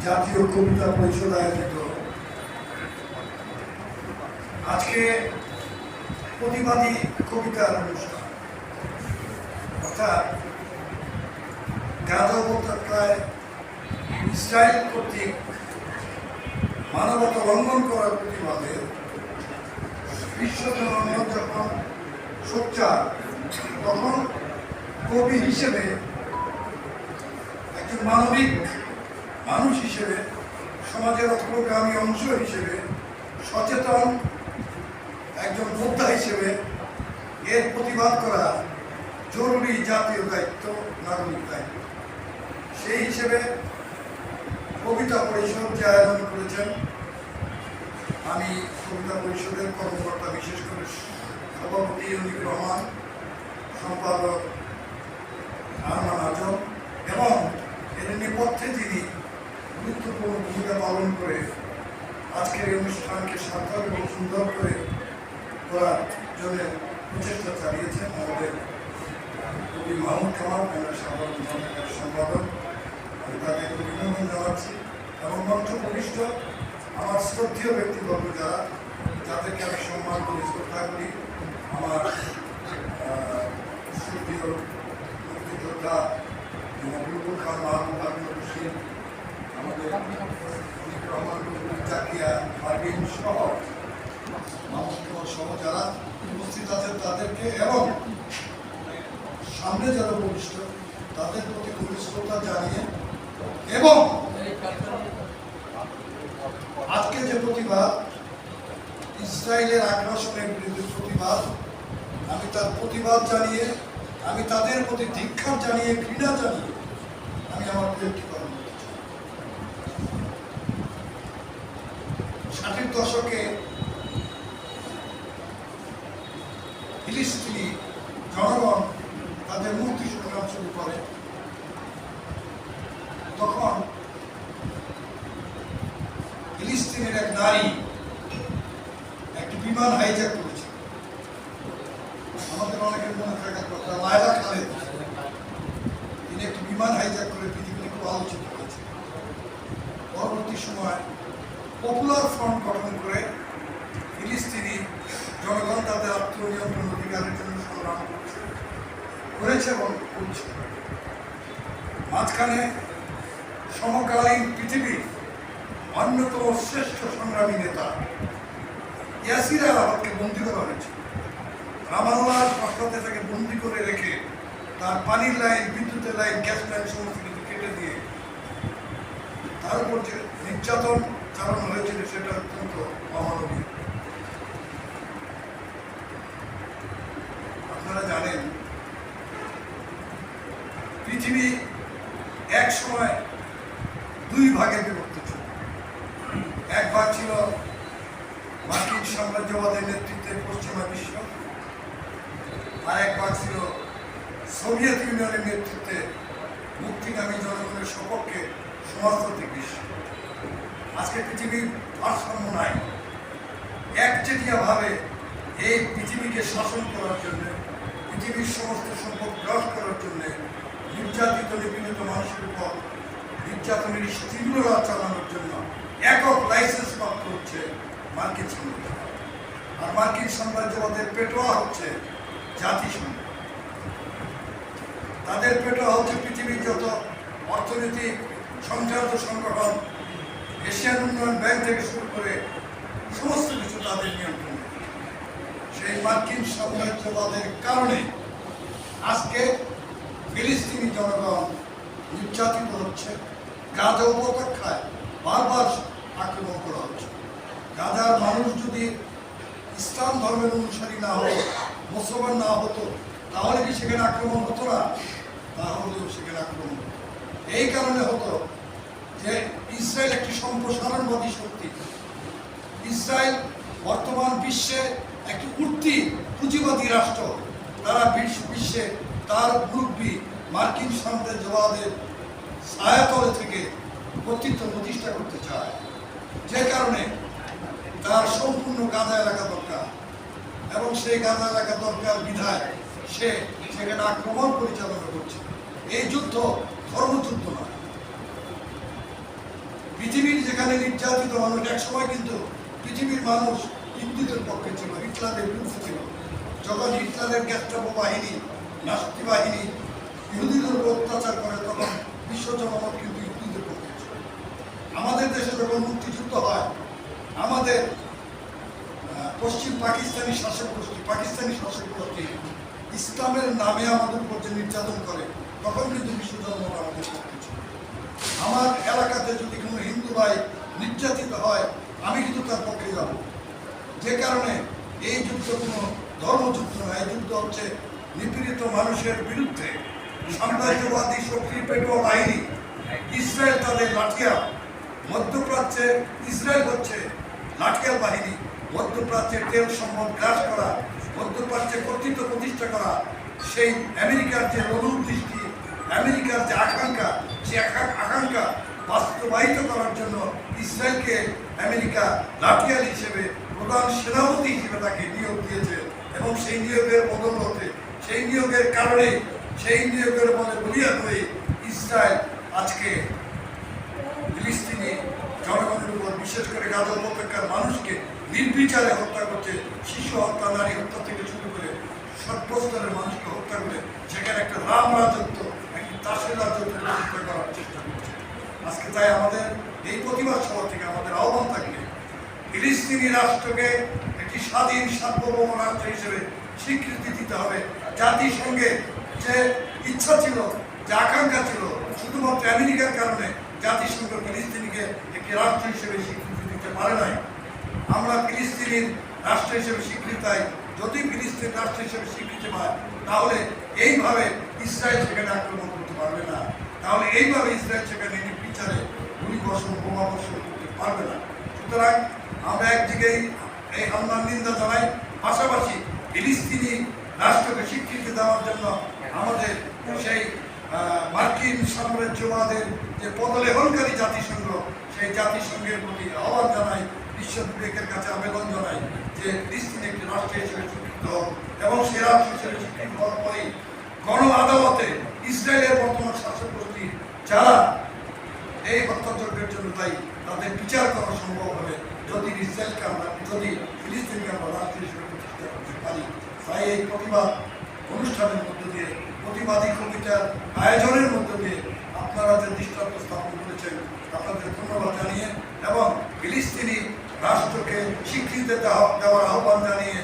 জাতীয় কবিতা পরিষদ আয়োজিত আজকে প্রতিবাদী কবিতার অনুষ্ঠান, অর্থাৎ গাজা উপত্যকায় ইসরায়েল কর্তৃক মানবতা লঙ্ঘন করার প্রতিবাদে বিশ্বজননী যখন সোচ্চার, তখন কবি হিসেবে, একজন মানবিক মানুষ হিসেবে, সমাজের অগ্রগামী অংশ হিসেবে, সচেতন একজন যোদ্ধা হিসেবে এর প্রতিবাদ করা জরুরি জাতীয় দায়িত্ব, নাগরিক দায়িত্ব। সেই হিসেবে কবিতা পরিষদ যে আয়োজন করেছেন, আমি কবিতা পরিষদের কর্মকর্তা, বিশেষ করে সভাপতি ইউনিক রহমান, সম্পাদক আরমান আজম এবং এর নেপথ্যে যিনি গুরুত্বপূর্ণ ভূমিকা পালন করে আজকের এই অনুষ্ঠানকে সার্থক এবং সুন্দর করে করার জন্য প্রচেষ্টা চালিয়েছেন আমাদের কবি মাহমুদ কামাল, সাধারণ সম্পাদক। আমি তাকে অভিনন্দন জানাচ্ছি এবং মঞ্চপৃষ্ঠ আমার শ্রদ্ধেয় ব্যক্তিবর্গ যারা, যাদেরকে আমি সম্মান করি, শ্রদ্ধা করি, আমার শ্রদ্ধেয় মুক্তিযোদ্ধা বুলবুল খান, মাহমুদ আমিনুর রশিদ, আমাদের রহমান জাকিয়া, পারভিন সহ সহ যারা উপস্থিত আছেন তাদেরকে এবং সামনে যারা উপবিষ্ট তাদের প্রতি শ্রদ্ধা জানিয়ে, এবং আজকে যে প্রতিবাদ, ইসরায়েলের আগ্রাসনের বিরুদ্ধে প্রতিবাদ, আমি তার প্রতিবাদ জানিয়ে, আমি তাদের প্রতি ধিক্ষার জানিয়ে, ঘৃণা জানিয়ে আমি আমার বিরক্তি পালন করতে চাই। 60-এর দশকে ফিলিস্তিনি জনগণ তাদের মুক্তি সংগ্রাম শুরু করে, তখন ফিলিস্তিনের এক নারী একটি বিমান হাইজ্যাক করেছে। আমাদের অনেকের মনে থাকার কথা, লায়লা খালেদ, তিনি একটি বিমান হাইজ্যাক করে পৃথিবীতে খুব আলোচিত হয়েছে। পরবর্তী সময় পপুলার ফ্রন্ট গঠন করে ফিলিস্তিনি জনগণ তাদের আত্মনিয়ন্ত্রণ অধিকারের জন্য সংগ্রাম করেছে এবং করছে। মাঝখানে সমকালীন পৃথিবীর অন্যতম শ্রেষ্ঠ সংগ্রামী নেতা ইয়াসির আরাফাতকে বন্দী করা হয়েছে। রামাল্লাহর প্রাসাদে তাকে বন্দী করে রেখে তার পানির লাইন, বিদ্যুতের লাইন, গ্যাস লাইন সমস্ত কিছু কেটে দিয়ে তার উপর যে নির্যাতন চালানো হয়েছিল সেটা অত্যন্ত অমানবিক। আপনারা জানেন, পৃথিবী এক সময় দুই ভাগে বিভক্ত ছিল। এক ভাগ ছিল মার্কিন সাম্রাজ্যবাদের নেতৃত্বে পশ্চিমা বিশ্ব, আর এক ভাগ ছিল সোভিয়েত ইউনিয়নের নেতৃত্বে মুক্তিকামী জনগণের সপক্ষে সমাজতান্ত্রিক বিশ্ব। আজকে পৃথিবীর ভারসাম্য নাই। একচেটিয়াভাবে এই পৃথিবীকে শাসন করার জন্য, পৃথিবীর সমস্ত সম্পদ গ্রাস করার জন্য, নির্যাতিত নিপীড়িত মানুষের উপর নির্যাতনের তীব্রতা চালানোর জন্য একক লাইসেন্স প্রাপ্ত হচ্ছে মার্কিন সাম্রাজ্যবাদ। আর মার্কিন সাম্রাজ্যবাদের পেটোয়া হচ্ছে জাতিসংঘ। তাদের পেটোয়া হচ্ছে পৃথিবীর যত অর্থনৈতিক সংক্রান্ত সংগঠন, এশিয়ান উন্নয়ন ব্যাংক থেকে শুরু করে সমস্ত কিছু তাদের নিয়ন্ত্রণ। সেই মার্কিন সাম্রাজ্যবাদের কারণে আজকে ফিলিস্তিনি জনগণ নির্যাতিত হচ্ছে। গাজা উপত্যকায় বারবার আক্রমণ করা হচ্ছে। গাজার মানুষ যদি ইসলাম ধর্মের অনুসারী না হতো, মুসলমান না হতো, তাহলে কি সেখানে আক্রমণ হতো না? তাহলেও সেখানে আক্রমণ হতো। এই কারণে হতো যে ইসরায়েল একটি সম্প্রসারণবাদী শক্তি। ইসরায়েল বর্তমান বিশ্বে একটি উঠতি পুঁজিবাদী রাষ্ট্র। তারা বিশ্বে তার মুরব্বী মার্কিন সাম্রাজ্যবাদের ছায়াতলে থেকে কর্তৃত্ব প্রতিষ্ঠা করতে চায়, যে কারণে তার সম্পূর্ণ গাজা এলাকা দরকার এবং সেই গাজা এলাকা দরকার বিধায় সে সেখানে আক্রমণ পরিচালনা করছে। এই যুদ্ধ ধর্মযুদ্ধ নয়, পৃথিবীর যেখানে নির্যাতিত মানুষ, এক সময় কিন্তু পৃথিবীর মানুষ হিন্দুদের পক্ষে ছিল, হিটলারের বিরুদ্ধে ছিল। যখন হিটলারের গ্যাস্টাপো বাহিনী, নাৎসি বাহিনী ইহুদিদের উপর অত্যাচার করে, তখন বিশ্ব জনমত কিন্তু ইহুদিদের পক্ষে ছিল। আমাদের দেশে যখন মুক্তিযুদ্ধ হয়, আমাদের পশ্চিম পাকিস্তানি শাসক গোষ্ঠী ইসলামের নামে আমাদের উপর যে নির্যাতন করে, তখন কিন্তু বিশ্ব জনমত আমাদের পক্ষে ছিল। আমার এলাকাতে যদি কোনো হিন্দু ভাই নির্যাতিত হয়, আমি কিন্তু তার পক্ষে যাব। যে কারণে এই যুদ্ধ কোনো ধর্মযুদ্ধ নয়, এই যুদ্ধ হচ্ছে নিপীড়িত মানুষের বিরুদ্ধে সাম্রাজ্যবাদী শক্তির পেটোয়া বাহিনী। ইসরায়েল তাদের লাঠিয়াল, মধ্যপ্রাচ্যে ইসরায়েল হচ্ছে লাঠিয়াল বাহিনী। মধ্যপ্রাচ্যের তেল সম্পদ গ্রাস করা, মধ্যপ্রাচ্যে কর্তৃত্ব প্রতিষ্ঠা করা, সেই আমেরিকার যে দূরদৃষ্টি, আমেরিকার যে আকাঙ্ক্ষা, সেই আকাঙ্ক্ষা বাস্তবায়িত করার জন্য ইসরায়েলকে আমেরিকা লাঠিয়াল হিসেবে, প্রধান সেনাপতি হিসেবে তাকে নিয়োগ দিয়েছে। এবং সেই নিয়োগের বদৌলতে, সেই নিয়োগের কারণে, সেই নিয়োগের বলে বলিয়া হয়ে ইসরায়েল আজকে ফিলিস্তিনি জনগণের উপর, বিশেষ করে গাজা উপত্যকার মানুষকে নির্বিচারে হত্যা করছে। শিশু হত্যা, নারী হত্যা থেকে শুরু করে সর্বস্তরের মানুষকে হত্যা করে সেখানে একটা রাম রাজত্ব, একটি তাসের রাজত্ব প্রতিষ্ঠা করার চেষ্টা করছে। আজকে তাই আমাদের এই প্রতিবাদ সভা থেকে আমাদের আহ্বান থাকবে, ফিলিস্তিনি রাষ্ট্রকে একটি স্বাধীন সার্বভৌম রাষ্ট্র হিসেবে স্বীকৃতি দিতে হবে। জাতিসংঘের যে ইচ্ছা ছিল, যে আকাঙ্ক্ষা ছিল, শুধুমাত্র আমেরিকার কারণে জাতিসংঘ ফিলিস্তিনিকে একটি রাষ্ট্র হিসেবে স্বীকৃতি দিতে পারে নাই। আমরা ফিলিস্তিনির রাষ্ট্র হিসেবে স্বীকৃতি পাই। যদি ফিলিস্তিন রাষ্ট্র হিসেবে স্বীকৃতি পায়, তাহলে এইভাবে ইসরায়েল সেখানে আক্রমণ করতে পারবে না। তাহলে এইভাবে ইসরায়েল সেখানে নির্বিচারে গুলিবর্ষণ, বোমাবর্ষণ করতে পারবে না। সুতরাং আমরা একদিকেই এই হামলার নিন্দা জানাই, পাশাপাশি ফিলিস্তিনি রাষ্ট্রকে স্বীকৃতি দেওয়ার জন্য আমাদের সেই মার্কিন সাম্রাজ্যবাদের যে পদলেহনকারী জাতিসংঘ, সেই জাতিসংঘের প্রতি আহ্বান জানাই, বিশ্ব বিবেকের কাছে আবেদন জানাই যে ফিলিস্তিনি একটি রাষ্ট্র হিসেবে স্বীকৃত হোক, এবং সে রাষ্ট্র হিসেবে স্বীকৃত হওয়ার পরেই গণ আদালতে ইসরায়েলের বর্তমান শাসক গোষ্ঠী যারা এই হত্যাযজ্ঞের জন্য দায়ী, তাদের বিচার করা সম্ভব হবে যদি ইসরায়েলকে আমরা, যদি ফিলিস্তিনকে আমরা রাষ্ট্র হিসেবে প্রতিষ্ঠা করতে পারি। তাই এই প্রতিবাদ অনুষ্ঠানের মধ্য দিয়ে, প্রতিবাদী কবিতার আয়োজনের মধ্য দিয়ে আপনারা যে দৃষ্টান্ত স্থাপন করেছেন, আপনাদের ধন্যবাদ জানিয়ে এবং ফিলিস্তিনি রাষ্ট্রকে স্বীকৃতি দেওয়ার আহ্বান জানিয়ে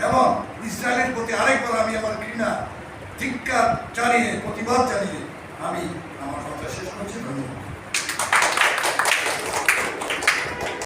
এবং ইসরায়েলের প্রতি আরেকবার আমি আমার ঘৃণা, ধিক্কার জানিয়ে, প্রতিবাদ জানিয়ে আমি আমার কথা শেষ করছি। ধন্যবাদ।